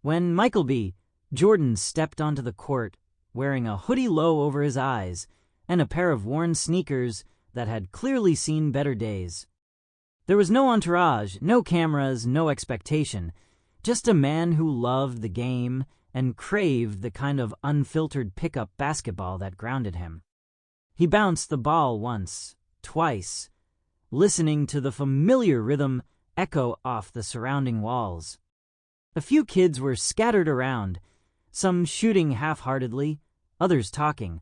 When Michael B. Jordan stepped onto the court wearing a hoodie low over his eyes and a pair of worn sneakers that had clearly seen better days. There was no entourage, no cameras, no expectation, just a man who loved the game and craved the kind of unfiltered pickup basketball that grounded him. He bounced the ball once, twice, listening to the familiar rhythm echo off the surrounding walls. A few kids were scattered around, some shooting half-heartedly, others talking,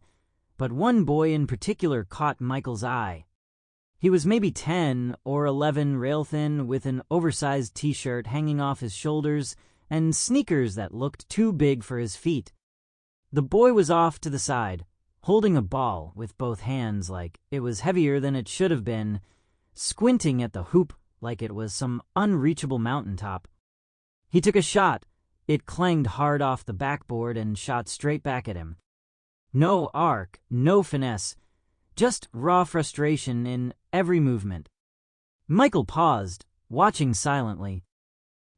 but one boy in particular caught Michael's eye. He was maybe 10 or 11, rail-thin, with an oversized t-shirt hanging off his shoulders and sneakers that looked too big for his feet. The boy was off to the side, holding a ball with both hands like it was heavier than it should have been, squinting at the hoop like it was some unreachable mountaintop. He took a shot. It clanged hard off the backboard and shot straight back at him. No arc, no finesse, just raw frustration in every movement. Michael paused, watching silently.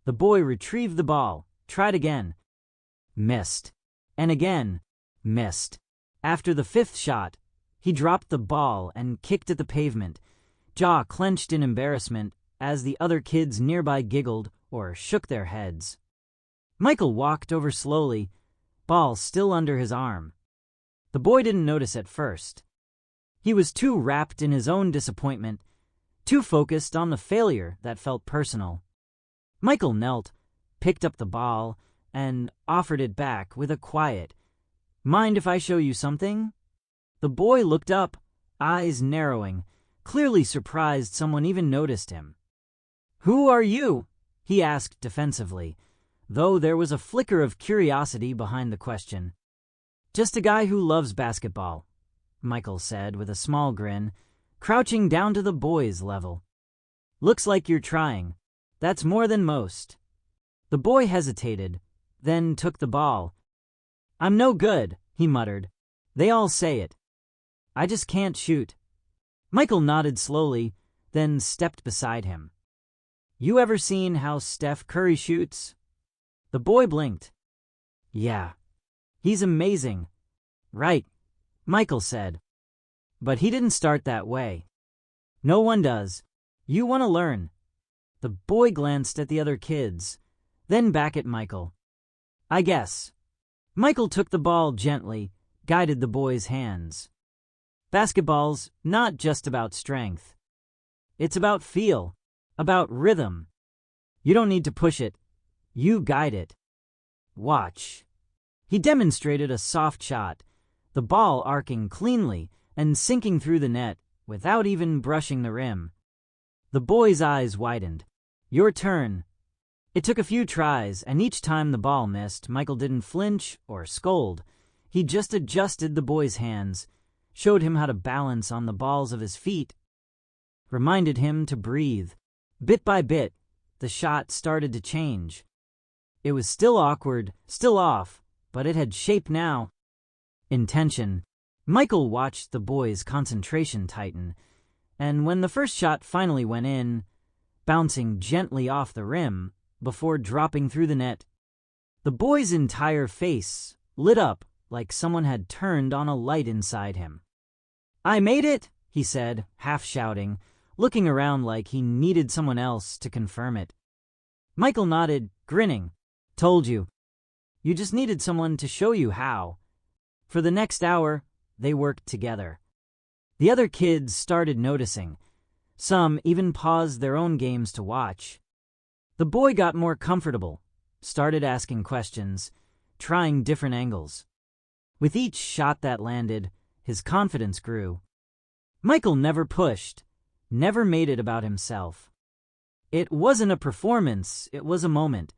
The boy retrieved the ball, tried again. Missed. And again. Missed. After the fifth shot, he dropped the ball and kicked at the pavement, jaw clenched in embarrassment as the other kids nearby giggled or shook their heads. Michael walked over slowly, ball still under his arm. The boy didn't notice at first. He was too wrapped in his own disappointment, too focused on the failure that felt personal. Michael knelt, picked up the ball, and offered it back with a quiet, "Mind if I show you something?" The boy looked up, eyes narrowing, clearly surprised someone even noticed him. "Who are you?" he asked defensively, though there was a flicker of curiosity behind the question. "Just a guy who loves basketball," Michael said with a small grin, crouching down to the boy's level. "Looks like you're trying. That's more than most." The boy hesitated, then took the ball. "I'm no good," he muttered. "They all say it. I just can't shoot." Michael nodded slowly, then stepped beside him. "You ever seen how Steph Curry shoots?" The boy blinked. "Yeah. He's amazing." "Right," Michael said. "But he didn't start that way. No one does. You want to learn." The boy glanced at the other kids, then back at Michael. "I guess." Michael took the ball gently, guided the boy's hands. "Basketball's not just about strength. It's about feel, about rhythm. You don't need to push it. You guide it. Watch." He demonstrated a soft shot, the ball arcing cleanly and sinking through the net without even brushing the rim. The boy's eyes widened. "Your turn." It took a few tries, and each time the ball missed, Michael didn't flinch or scold. He just adjusted the boy's hands, showed him how to balance on the balls of his feet, reminded him to breathe. Bit by bit, the shot started to change. It was still awkward, still off, but it had shape now. Intention. Michael watched the boy's concentration tighten, and when the first shot finally went in, bouncing gently off the rim before dropping through the net, the boy's entire face lit up like someone had turned on a light inside him. "I made it," he said, half shouting, looking around like he needed someone else to confirm it. Michael nodded, grinning. "Told you. You just needed someone to show you how." For the next hour, they worked together. The other kids started noticing. Some even paused their own games to watch. The boy got more comfortable, started asking questions, trying different angles. With each shot that landed, his confidence grew. Michael never pushed, never made it about himself. It wasn't a performance, it was a moment.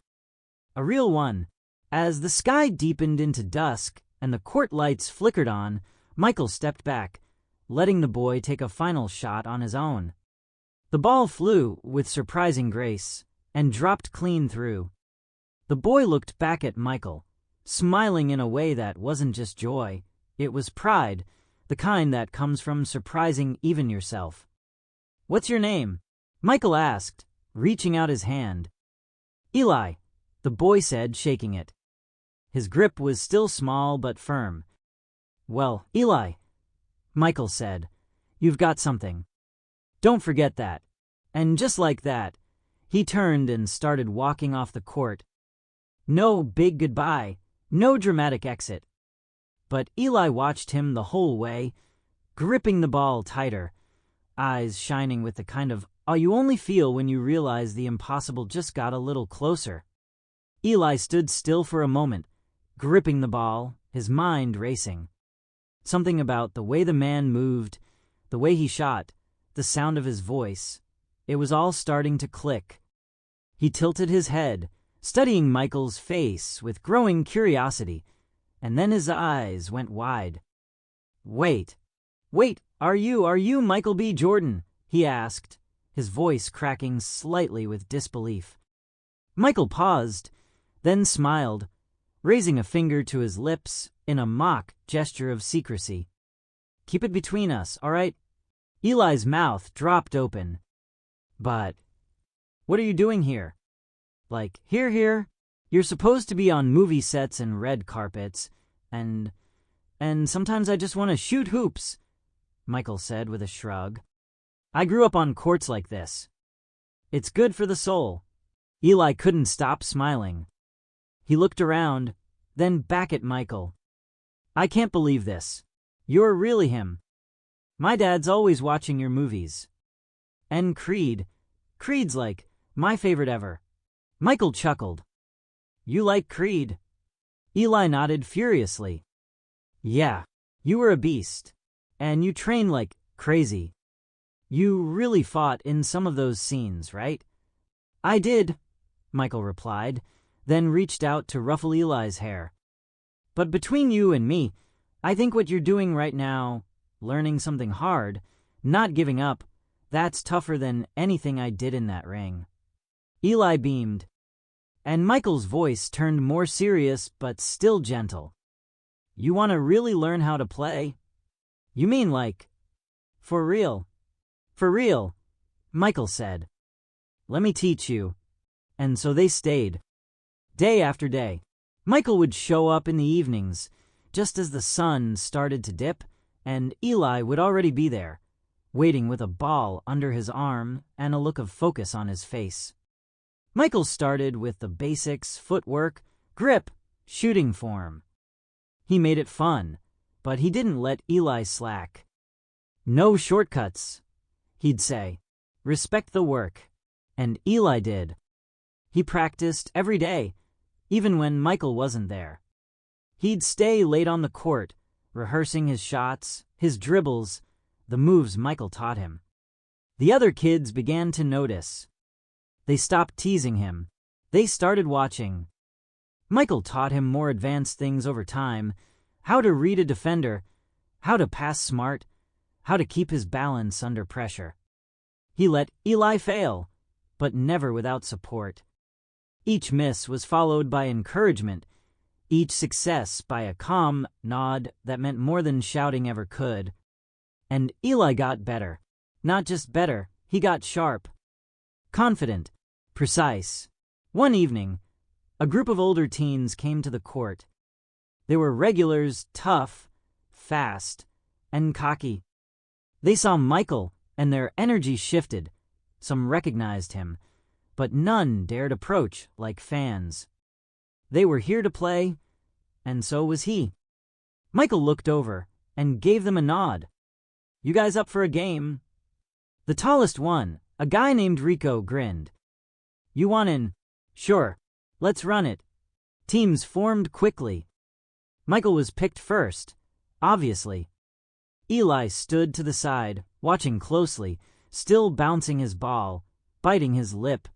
A real one. As the sky deepened into dusk and the court lights flickered on, Michael stepped back, letting the boy take a final shot on his own. The ball flew with surprising grace and dropped clean through. The boy looked back at Michael, smiling in a way that wasn't just joy, it was pride, the kind that comes from surprising even yourself. "What's your name?" Michael asked, reaching out his hand. "Eli," the boy said, shaking it. His grip was still small but firm. "Well, Eli," Michael said, "you've got something. Don't forget that." And just like that, he turned and started walking off the court. No big goodbye, no dramatic exit. But Eli watched him the whole way, gripping the ball tighter, eyes shining with the kind of awe you only feel when you realize the impossible just got a little closer. Eli stood still for a moment, gripping the ball, his mind racing. Something about the way the man moved, the way he shot, the sound of his voice, it was all starting to click. He tilted his head, studying Michael's face with growing curiosity, and then his eyes went wide. Wait, are you Michael B. Jordan?" he asked, his voice cracking slightly with disbelief. Michael paused, then smiled, raising a finger to his lips in a mock gesture of secrecy. "Keep it between us, all right?" Eli's mouth dropped open. "But what are you doing here?" "Like, here. You're supposed to be on movie sets and red carpets, and sometimes I just want to shoot hoops," Michael said with a shrug. "I grew up on courts like this. It's good for the soul." Eli couldn't stop smiling. He looked around, then back at Michael. "I can't believe this. You're really him. My dad's always watching your movies. And Creed's like my favorite ever." Michael chuckled. "You like Creed?" Eli nodded furiously. "Yeah, you were a beast. And you trained like crazy. You really fought in some of those scenes, right?" "I did," Michael replied, then reached out to ruffle Eli's hair. "But between you and me, I think what you're doing right now, learning something hard, not giving up, that's tougher than anything I did in that ring." Eli beamed, and Michael's voice turned more serious but still gentle. "You want to really learn how to play? You mean like, for real?" "For real," Michael said. "Let me teach you." And so they stayed. Day after day, Michael would show up in the evenings, just as the sun started to dip, and Eli would already be there, waiting with a ball under his arm and a look of focus on his face. Michael started with the basics: footwork, grip, shooting form. He made it fun, but he didn't let Eli slack. "No shortcuts," he'd say. "Respect the work." And Eli did. He practiced every day, even when Michael wasn't there. He'd stay late on the court, rehearsing his shots, his dribbles, the moves Michael taught him. The other kids began to notice. They stopped teasing him. They started watching. Michael taught him more advanced things over time: how to read a defender, how to pass smart, how to keep his balance under pressure. He let Eli fail, but never without support. Each miss was followed by encouragement, each success by a calm nod that meant more than shouting ever could. And Eli got better. Not just better, he got sharp. Confident, precise. One evening, a group of older teens came to the court. They were regulars, tough, fast, and cocky. They saw Michael, and their energy shifted. Some recognized him, but none dared approach like fans. They were here to play, and so was he. Michael looked over and gave them a nod. "You guys up for a game?" The tallest one, a guy named Rico, grinned. "You want in?" "Sure, let's run it." Teams formed quickly. Michael was picked first, obviously. Eli stood to the side, watching closely, still bouncing his ball, biting his lip.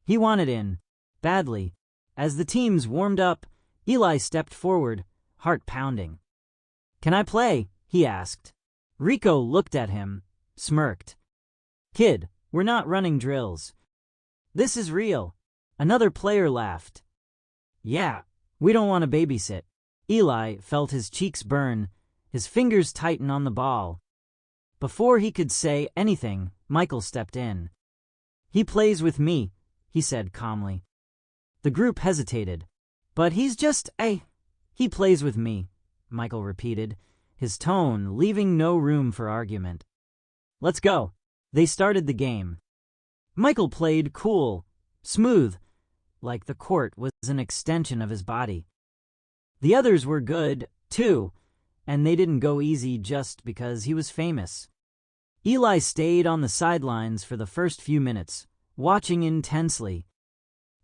He wanted in, badly. As the teams warmed up, Eli stepped forward, heart pounding. "Can I play?" he asked. Rico looked at him, smirked. "Kid, we're not running drills. This is real." Another player laughed. "Yeah, we don't want to babysit." Eli felt his cheeks burn, his fingers tighten on the ball. Before he could say anything, Michael stepped in. "He plays with me," he said calmly. The group hesitated. But he's just he plays with me, Michael repeated, his tone leaving no room for argument. Let's go. They started the game. Michael played cool, smooth, like the court was an extension of his body. The others were good, too, and they didn't go easy just because he was famous. Eli stayed on the sidelines for the first few minutes, watching intensely.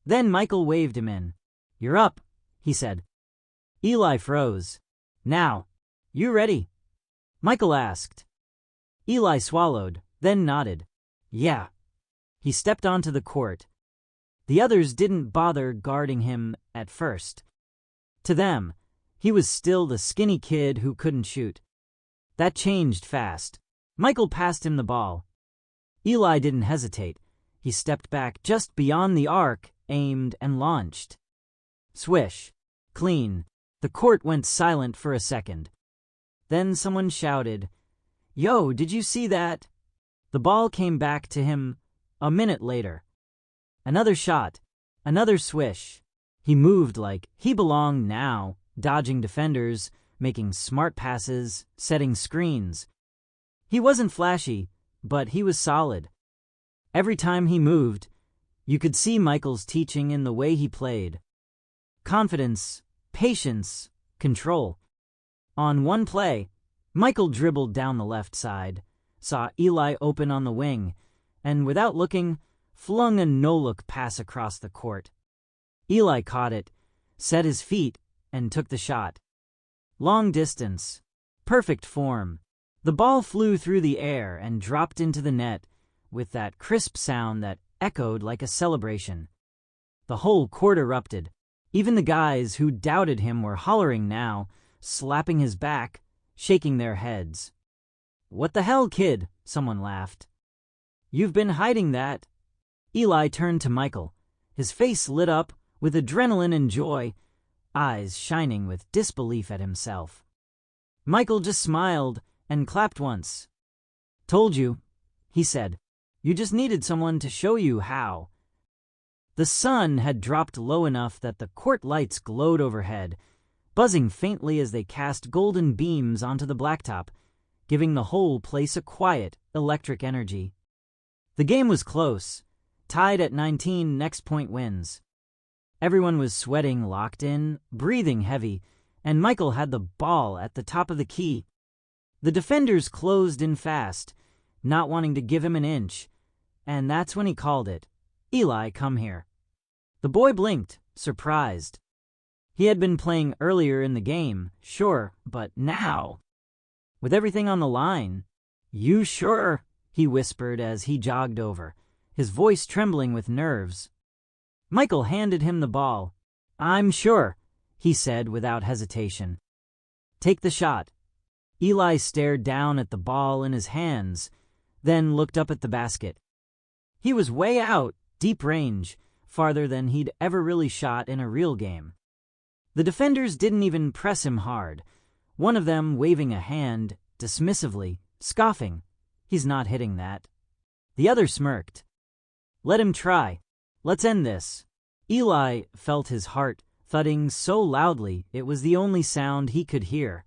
Then Michael waved him in. "You're up," he said. Eli froze. "Now, you ready?" Michael asked. Eli swallowed, then nodded. "Yeah." He stepped onto the court. The others didn't bother guarding him at first. To them, he was still the skinny kid who couldn't shoot. That changed fast. Michael passed him the ball. Eli didn't hesitate. He stepped back just beyond the arc, aimed, and launched. Swish. Clean. The court went silent for a second. Then someone shouted, "Yo, did you see that?" The ball came back to him a minute later. Another shot. Another swish. He moved like he belonged now, dodging defenders, making smart passes, setting screens. He wasn't flashy, but he was solid. Every time he moved, you could see Michael's teaching in the way he played. Confidence, patience, control. On one play, Michael dribbled down the left side, saw Eli open on the wing, and without looking, flung a no-look pass across the court. Eli caught it, set his feet, and took the shot. Long distance. Perfect form. The ball flew through the air and dropped into the net with that crisp sound that echoed like a celebration. The whole court erupted. Even the guys who doubted him were hollering now, slapping his back, shaking their heads. "What the hell, kid?" someone laughed. "You've been hiding that." Eli turned to Michael, his face lit up with adrenaline and joy, eyes shining with disbelief at himself. Michael just smiled and clapped once. "Told you," he said. "You just needed someone to show you how." The sun had dropped low enough that the court lights glowed overhead, buzzing faintly as they cast golden beams onto the blacktop, giving the whole place a quiet, electric energy. The game was close, tied at 19, next point wins. Everyone was sweating locked in, breathing heavy, and Michael had the ball at the top of the key. The defenders closed in fast, not wanting to give him an inch, and that's when he called it. "Eli, come here." The boy blinked, surprised. He had been playing earlier in the game, sure, but now, with everything on the line. "You sure?" he whispered as he jogged over, his voice trembling with nerves. Michael handed him the ball. "I'm sure," he said without hesitation. "Take the shot." Eli stared down at the ball in his hands, then looked up at the basket. He was way out, deep range, farther than he'd ever really shot in a real game. The defenders didn't even press him hard, one of them waving a hand, dismissively, scoffing. "He's not hitting that." The other smirked. "Let him try. Let's end this." Eli felt his heart thudding so loudly it was the only sound he could hear.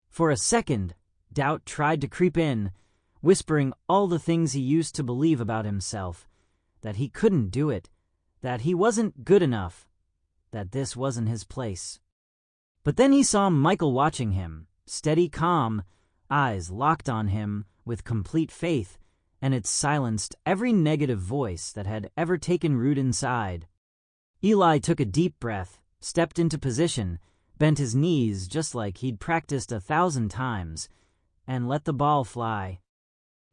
For a second, doubt tried to creep in, whispering all the things he used to believe about himself, that he couldn't do it, that he wasn't good enough, that this wasn't his place. But then he saw Michael watching him, steady, calm, eyes locked on him with complete faith, and it silenced every negative voice that had ever taken root inside. Eli took a deep breath, stepped into position, bent his knees just like he'd practiced 1,000 times, and let the ball fly.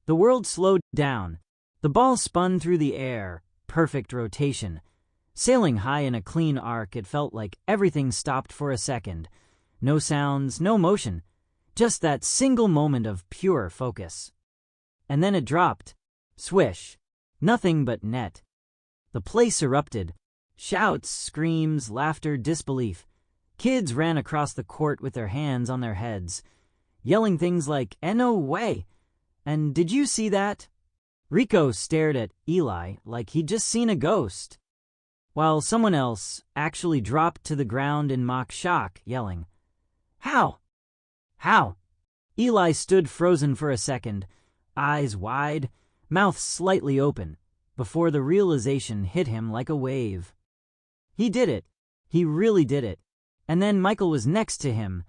The world slowed down. The ball spun through the air, perfect rotation. Sailing high in a clean arc, it felt like everything stopped for a second. No sounds, no motion, just that single moment of pure focus. And then it dropped. Swish. Nothing but net. The place erupted. Shouts, screams, laughter, disbelief. Kids ran across the court with their hands on their heads, yelling things like, "No way!" and "Did you see that?" Rico stared at Eli like he'd just seen a ghost. while someone else actually dropped to the ground in mock shock, yelling, "How? How?" Eli stood frozen for a second, eyes wide, mouth slightly open, before the realization hit him like a wave. He did it. He really did it. And then Michael was next to him,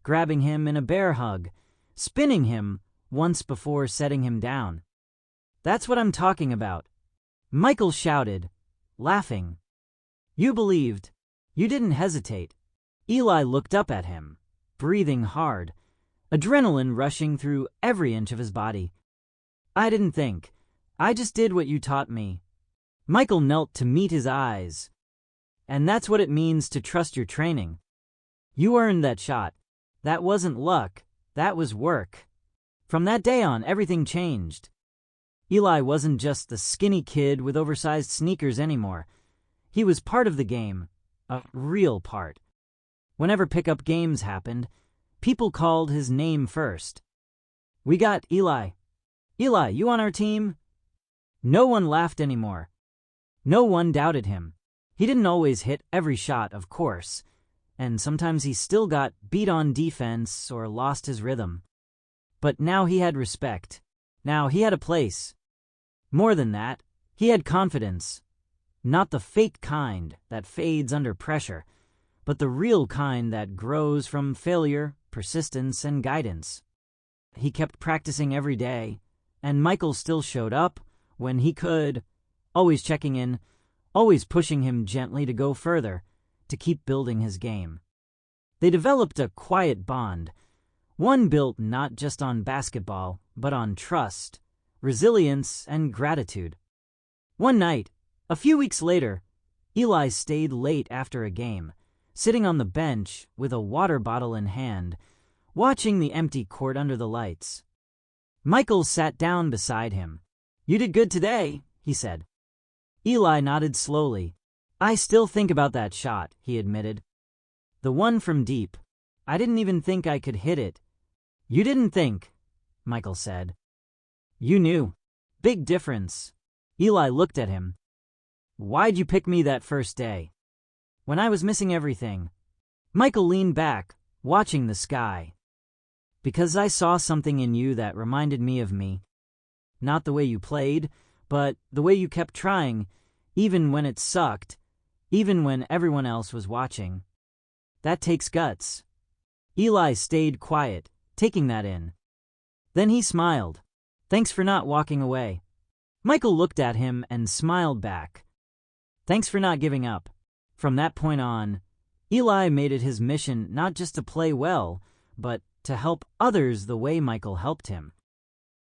grabbing him in a bear hug, spinning him once before setting him down. "That's what I'm talking about," Michael shouted, laughing. "You believed. You didn't hesitate." Eli looked up at him, breathing hard, adrenaline rushing through every inch of his body. "I didn't think. I just did what you taught me." Michael knelt to meet his eyes. "And that's what it means to trust your training. You earned that shot. That wasn't luck. That was work." From that day on, everything changed. Eli wasn't just the skinny kid with oversized sneakers anymore. He was part of the game, a real part. Whenever pickup games happened, people called his name first. "We got Eli. Eli, you on our team?" No one laughed anymore. No one doubted him. He didn't always hit every shot, of course, and sometimes he still got beat on defense or lost his rhythm. But now he had respect. Now he had a place. More than that, he had confidence. Not the fake kind that fades under pressure, but the real kind that grows from failure, persistence, and guidance. He kept practicing every day, and Michael still showed up when he could, always checking in, always pushing him gently to go further, to keep building his game. They developed a quiet bond, one built not just on basketball, but on trust, resilience, and gratitude. One night, a few weeks later, Eli stayed late after a game, sitting on the bench with a water bottle in hand, watching the empty court under the lights. Michael sat down beside him. "You did good today," he said. Eli nodded slowly. "I still think about that shot," he admitted. "The one from deep. I didn't even think I could hit it." "You didn't think," Michael said. "You knew. Big difference." Eli looked at him. "Why'd you pick me that first day?" "When I was missing everything." Michael leaned back, watching the sky. "Because I saw something in you that reminded me of me. Not the way you played, but the way you kept trying, even when it sucked, even when everyone else was watching. That takes guts." Eli stayed quiet, taking that in. Then he smiled. "Thanks for not walking away." Michael looked at him and smiled back. "Thanks for not giving up." From that point on, Eli made it his mission not just to play well, but to help others the way Michael helped him.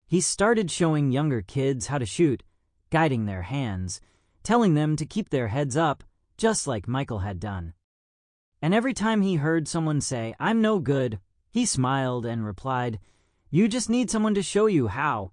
He started showing younger kids how to shoot, guiding their hands, telling them to keep their heads up, just like Michael had done. And every time he heard someone say, "I'm no good," he smiled and replied, "You just need someone to show you how."